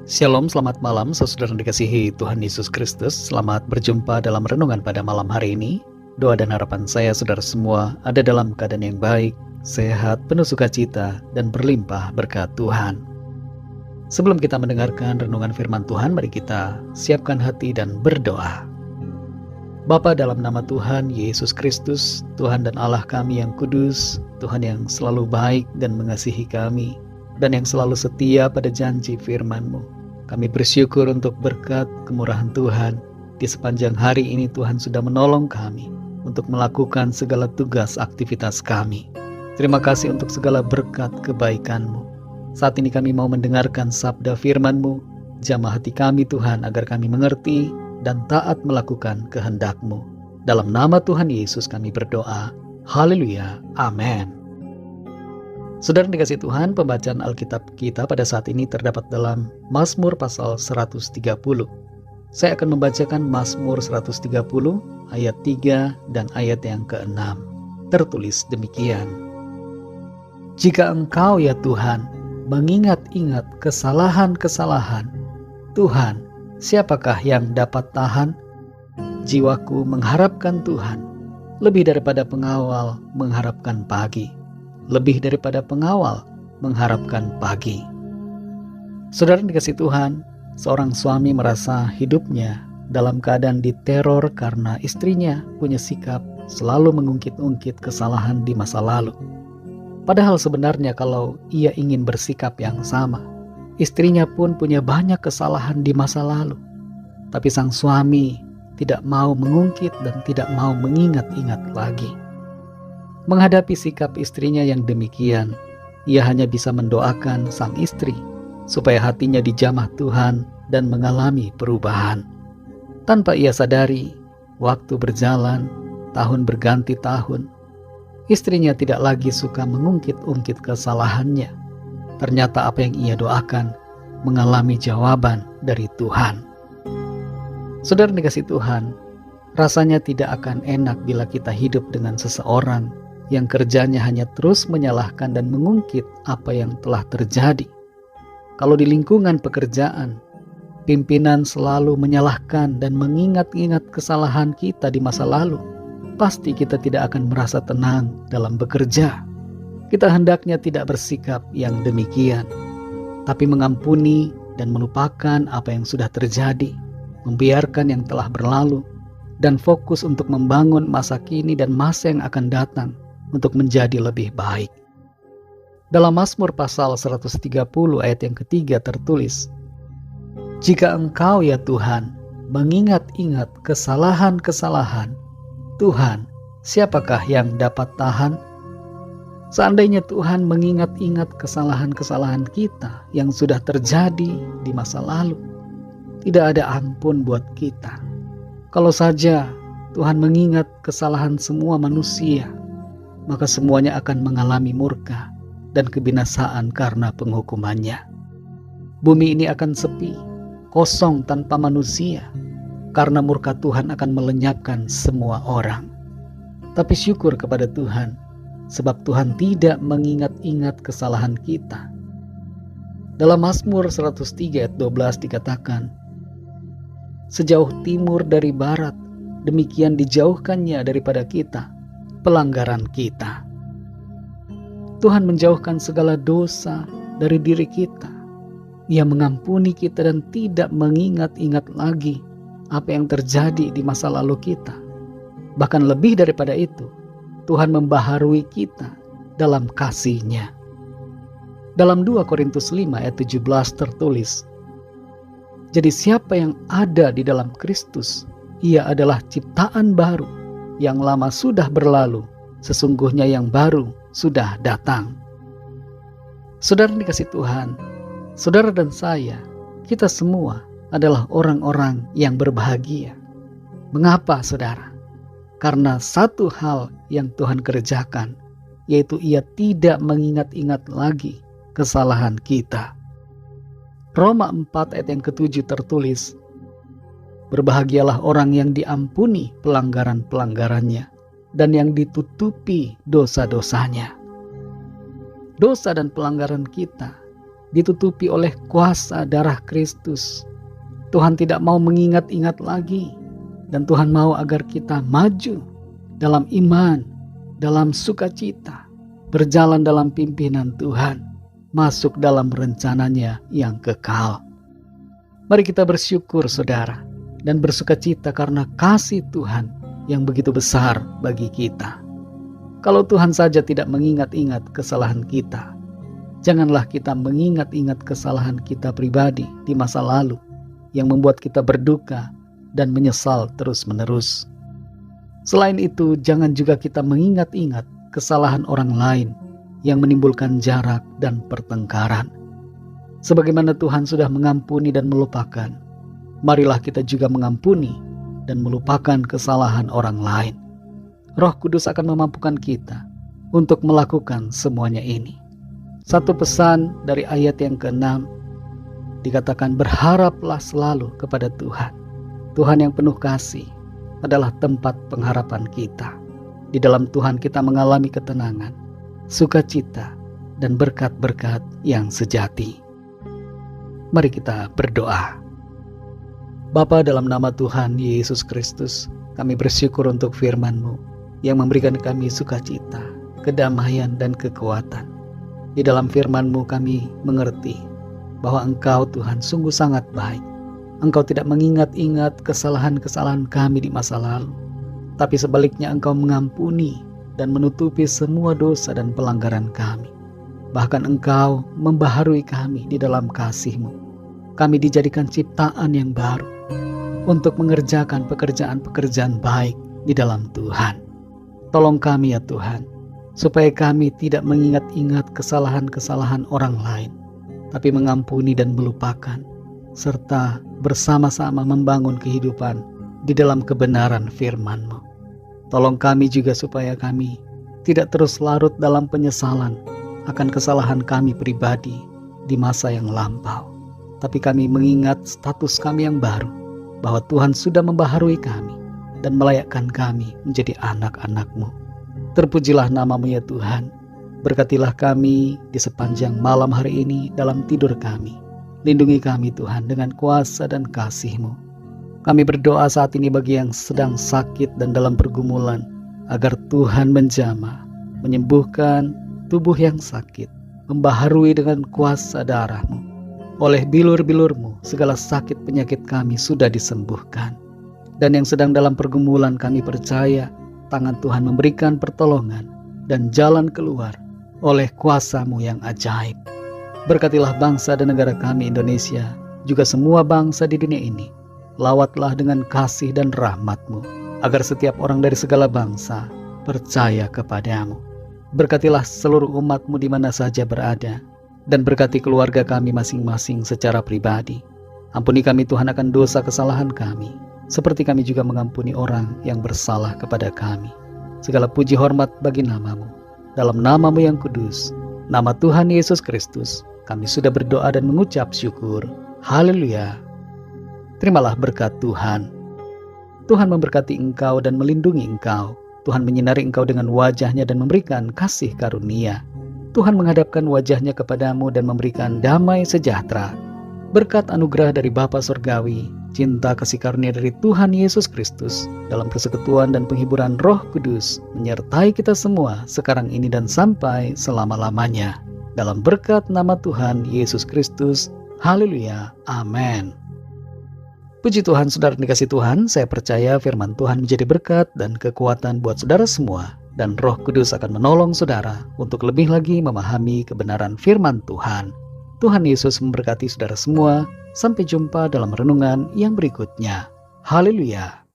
Shalom, selamat malam saudara yang dikasihi Tuhan Yesus Kristus. Selamat berjumpa dalam renungan pada malam hari ini. Doa dan harapan saya saudara semua ada dalam keadaan yang baik, sehat, penuh sukacita, dan berlimpah berkat Tuhan. Sebelum kita mendengarkan renungan firman Tuhan, mari kita siapkan hati dan berdoa. Bapa, dalam nama Tuhan Yesus Kristus, Tuhan dan Allah kami yang kudus, Tuhan yang selalu baik dan mengasihi kami, dan yang selalu setia pada janji firman-Mu. Kami bersyukur untuk berkat kemurahan Tuhan. Di sepanjang hari ini Tuhan sudah menolong kami untuk melakukan segala tugas aktivitas kami. Terima kasih untuk segala berkat kebaikan-Mu. Saat ini kami mau mendengarkan sabda firman-Mu. Jamah hati kami Tuhan agar kami mengerti dan taat melakukan kehendak-Mu. Dalam nama Tuhan Yesus kami berdoa. Haleluya. Amin. Saudara dikasih Tuhan, pembacaan Alkitab kita pada saat ini terdapat dalam Mazmur pasal 130. Saya akan membacakan Mazmur 130 ayat 3 dan ayat yang ke-6. Tertulis demikian. Jika Engkau ya Tuhan mengingat-ingat kesalahan-kesalahan, Tuhan, siapakah yang dapat tahan? Jiwaku mengharapkan Tuhan, lebih daripada pengawal mengharapkan pagi. Lebih daripada pengawal mengharapkan pagi. Saudara dikasih Tuhan, seorang suami merasa hidupnya dalam keadaan diteror karena istrinya punya sikap selalu mengungkit-ungkit kesalahan di masa lalu. Padahal sebenarnya kalau ia ingin bersikap yang sama, istrinya pun punya banyak kesalahan di masa lalu. Tapi sang suami tidak mau mengungkit dan tidak mau mengingat-ingat lagi. Menghadapi sikap istrinya yang demikian, ia hanya bisa mendoakan sang istri supaya hatinya dijamah Tuhan dan mengalami perubahan. Tanpa ia sadari, waktu berjalan, tahun berganti tahun, istrinya tidak lagi suka mengungkit-ungkit kesalahannya. Ternyata apa yang ia doakan mengalami jawaban dari Tuhan. Saudara dikasih Tuhan, rasanya tidak akan enak bila kita hidup dengan seseorang yang kerjanya hanya terus menyalahkan dan mengungkit apa yang telah terjadi. Kalau di lingkungan pekerjaan, pimpinan selalu menyalahkan dan mengingat-ingat kesalahan kita di masa lalu, pasti kita tidak akan merasa tenang dalam bekerja. Kita hendaknya tidak bersikap yang demikian, tapi mengampuni dan melupakan apa yang sudah terjadi, membiarkan yang telah berlalu, dan fokus untuk membangun masa kini dan masa yang akan datang untuk menjadi lebih baik. Dalam Mazmur pasal 130 ayat yang ketiga tertulis, jika Engkau ya Tuhan mengingat-ingat kesalahan-kesalahan, Tuhan, siapakah yang dapat tahan? Seandainya Tuhan mengingat-ingat kesalahan-kesalahan kita yang sudah terjadi di masa lalu, tidak ada ampun buat kita. Kalau saja Tuhan mengingat kesalahan semua manusia, maka semuanya akan mengalami murka dan kebinasaan karena penghukumannya. Bumi ini akan sepi, kosong tanpa manusia, karena murka Tuhan akan melenyapkan semua orang. Tapi syukur kepada Tuhan, sebab Tuhan tidak mengingat-ingat kesalahan kita. Dalam Mazmur 103 ayat 12 dikatakan, sejauh timur dari barat, demikian dijauhkannya daripada kita pelanggaran kita. Tuhan menjauhkan segala dosa dari diri kita. Ia mengampuni kita dan tidak mengingat-ingat lagi apa yang terjadi di masa lalu kita. Bahkan lebih daripada itu, Tuhan membaharui kita dalam kasih-Nya. Dalam 2 Korintus 5 ayat 17 tertulis, jadi siapa yang ada di dalam Kristus, ia adalah ciptaan baru. Yang lama sudah berlalu, sesungguhnya yang baru sudah datang. Saudara dikasih Tuhan, saudara dan saya, kita semua adalah orang-orang yang berbahagia. Mengapa saudara? Karena satu hal yang Tuhan kerjakan, yaitu Ia tidak mengingat-ingat lagi kesalahan kita. Roma 4 ayat yang ke-7 tertulis, berbahagialah orang yang diampuni pelanggaran-pelanggarannya dan yang ditutupi dosa-dosanya. Dosa dan pelanggaran kita ditutupi oleh kuasa darah Kristus. Tuhan tidak mau mengingat-ingat lagi, dan Tuhan mau agar kita maju dalam iman, dalam sukacita, berjalan dalam pimpinan Tuhan, masuk dalam rencananya yang kekal. Mari kita bersyukur saudara, dan bersukacita karena kasih Tuhan yang begitu besar bagi kita. Kalau Tuhan saja tidak mengingat-ingat kesalahan kita, janganlah kita mengingat-ingat kesalahan kita pribadi di masa lalu yang membuat kita berduka dan menyesal terus-menerus. Selain itu, jangan juga kita mengingat-ingat kesalahan orang lain yang menimbulkan jarak dan pertengkaran. Sebagaimana Tuhan sudah mengampuni dan melupakan, marilah kita juga mengampuni dan melupakan kesalahan orang lain. Roh Kudus akan memampukan kita untuk melakukan semuanya ini. Satu pesan dari ayat yang ke-6 dikatakan, berharaplah selalu kepada Tuhan. Tuhan yang penuh kasih adalah tempat pengharapan kita. Di dalam Tuhan kita mengalami ketenangan, sukacita, dan berkat-berkat yang sejati. Mari kita berdoa. Bapa, dalam nama Tuhan Yesus Kristus, kami bersyukur untuk firman-Mu yang memberikan kami sukacita, kedamaian, dan kekuatan. Di dalam firman-Mu kami mengerti bahwa Engkau Tuhan sungguh sangat baik. Engkau tidak mengingat-ingat kesalahan-kesalahan kami di masa lalu, tapi sebaliknya Engkau mengampuni dan menutupi semua dosa dan pelanggaran kami. Bahkan Engkau membaharui kami di dalam kasih-Mu. Kami dijadikan ciptaan yang baru untuk mengerjakan pekerjaan-pekerjaan baik di dalam Tuhan. Tolong kami ya Tuhan, supaya kami tidak mengingat-ingat kesalahan-kesalahan orang lain, tapi mengampuni dan melupakan, serta bersama-sama membangun kehidupan di dalam kebenaran firman-Mu. Tolong kami juga supaya kami tidak terus larut dalam penyesalan akan kesalahan kami pribadi di masa yang lampau, tapi kami mengingat status kami yang baru, bahwa Tuhan sudah membaharui kami dan melayakkan kami menjadi anak-anak-Mu. Terpujilah nama-Mu ya Tuhan. Berkatilah kami di sepanjang malam hari ini dalam tidur kami. Lindungi kami Tuhan dengan kuasa dan kasih-Mu. Kami berdoa saat ini bagi yang sedang sakit dan dalam pergumulan, agar Tuhan menjamah, menyembuhkan tubuh yang sakit, membaharui dengan kuasa darah-Mu. Oleh bilur-bilur-Mu, segala sakit penyakit kami sudah disembuhkan. Dan yang sedang dalam pergumulan, kami percaya tangan Tuhan memberikan pertolongan dan jalan keluar oleh kuasa-Mu yang ajaib. Berkatilah bangsa dan negara kami Indonesia, juga semua bangsa di dunia ini. Lawatlah dengan kasih dan rahmat-Mu, agar setiap orang dari segala bangsa percaya kepada-Mu. Berkatilah seluruh umat-Mu di mana saja berada, dan berkati keluarga kami masing-masing secara pribadi. Ampuni kami Tuhan akan dosa kesalahan kami, seperti kami juga mengampuni orang yang bersalah kepada kami. Segala puji hormat bagi nama-Mu. Dalam nama-Mu yang kudus, nama Tuhan Yesus Kristus, kami sudah berdoa dan mengucap syukur. Haleluya. Terimalah berkat Tuhan. Tuhan memberkati engkau dan melindungi engkau. Tuhan menyinari engkau dengan wajah-Nya dan memberikan kasih karunia. Tuhan menghadapkan wajah-Nya kepadamu dan memberikan damai sejahtera. Berkat anugerah dari Bapa Surgawi, cinta kasih karunia dari Tuhan Yesus Kristus, dalam persekutuan dan penghiburan Roh Kudus, menyertai kita semua sekarang ini dan sampai selama-lamanya. Dalam berkat nama Tuhan Yesus Kristus. Haleluya. Amin. Puji Tuhan, saudara dikasih Tuhan, saya percaya firman Tuhan menjadi berkat dan kekuatan buat saudara semua, dan Roh Kudus akan menolong saudara untuk lebih lagi memahami kebenaran firman Tuhan. Tuhan Yesus memberkati saudara semua. Sampai jumpa dalam renungan yang berikutnya. Haleluya.